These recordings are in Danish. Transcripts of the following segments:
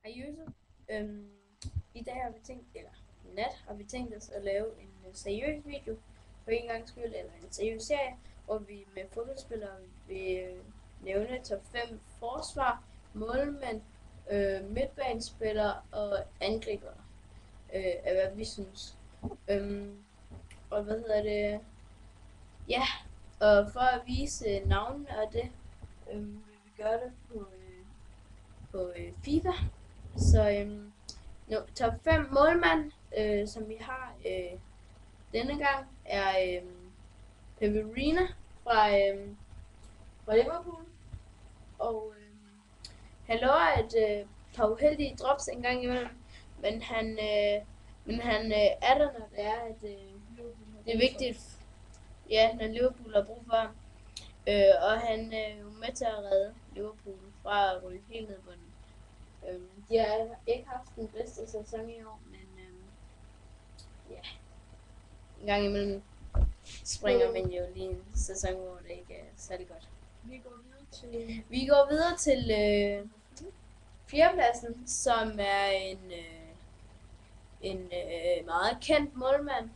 Hej Jøse. I dag har vi tænkt, eller i nat har vi tænkt os at lave en seriøs video for en gang skyld, eller en seriøs serie, hvor vi med fodboldspillere vil nævne top 5 forsvar, målmænd, midtbanespillere og angribere, af hvad vi synes. Og hvad hedder det? Ja, og for at vise navnene af det, vil vi gøre det på FIFA. Så top 5 målmand, som vi har denne gang, er Peverina fra Liverpool. Og han lover et par uheldige drops en gang imellem, men han er der, når det er, at det er vigtigt, ja, når Liverpool har brug for ham. Og han er jo med til at redde Liverpool fra at ryge helt ned på den. De har ikke haft den bedste sæson i år, men ja, en gang imellem springer man jo lige en sæson, hvor det ikke er særlig godt. Vi går videre til fjerdepladsen, som er en meget kendt målmand.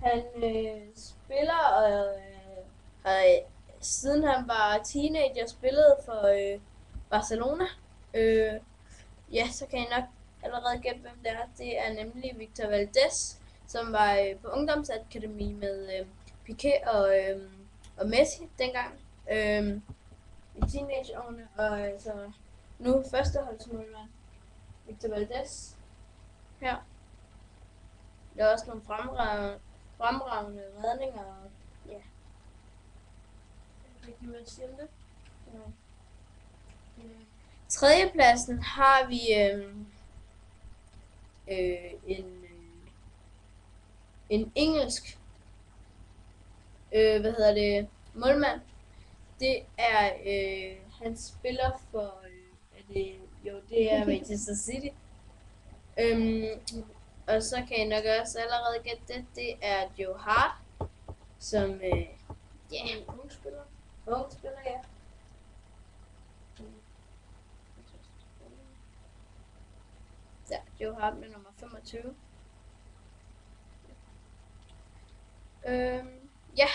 Han spiller og har siden han var teenager spillet for Barcelona. Ja, så kan I nok allerede gætte, hvem det er. Det er nemlig Victor Valdés, som var på ungdomsakademi med Piqué og Messi dengang i teenageårene, og altså nu førsteholdsmålmand Victor Valdés her. Der er også nogle fremragende redninger, og ja. Jeg kan ikke sige det. Tredjepladsen har vi en engelsk målmand. Det er han spiller for det er Manchester City. Og så kan I nok også allerede gætte det. Det er Joe Hart, som ung spiller, ja. Ja, Joe Hart med nummer 25. Ja,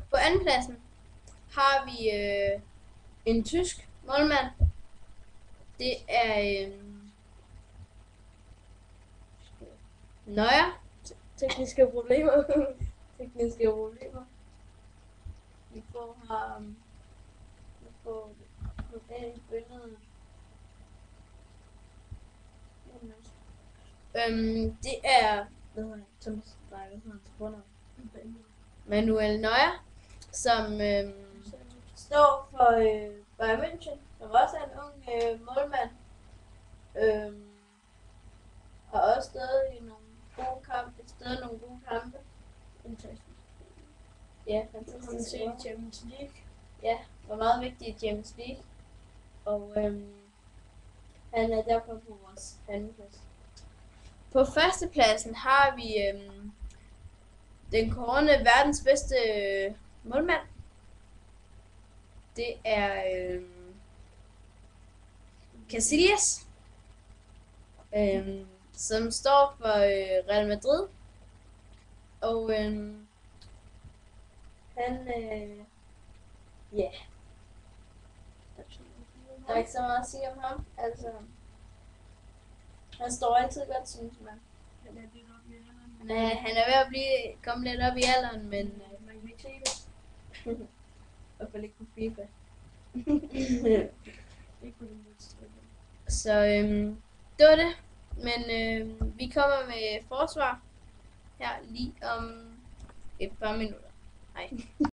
på andenpladsen har vi en tysk målmand. Det er Neuer. Tekniske problemer. Vi får ham. Vi får det i billedet. Det er Manuel Neuer, som står for Bayern München, som også er en ung målmand. Og også stadig nogle gode kampe. Ja, fantastisk. Champions League. Ja, var meget vigtig i Champions League. Og han er derfor på vores andenplads. På førstepladsen har vi den kårende verdens bedste målmand. Det er Casillas, som står for Real Madrid. Og han ja, der er ikke så meget at sige om ham. Altså, han står altid godt, synes man. Han er ved at komme lidt op i alderen, men man kan ikke se det. I hvert fald ikke på FIFA. Så det var det. Men vi kommer med forsvar her lige om et par minutter. Hej.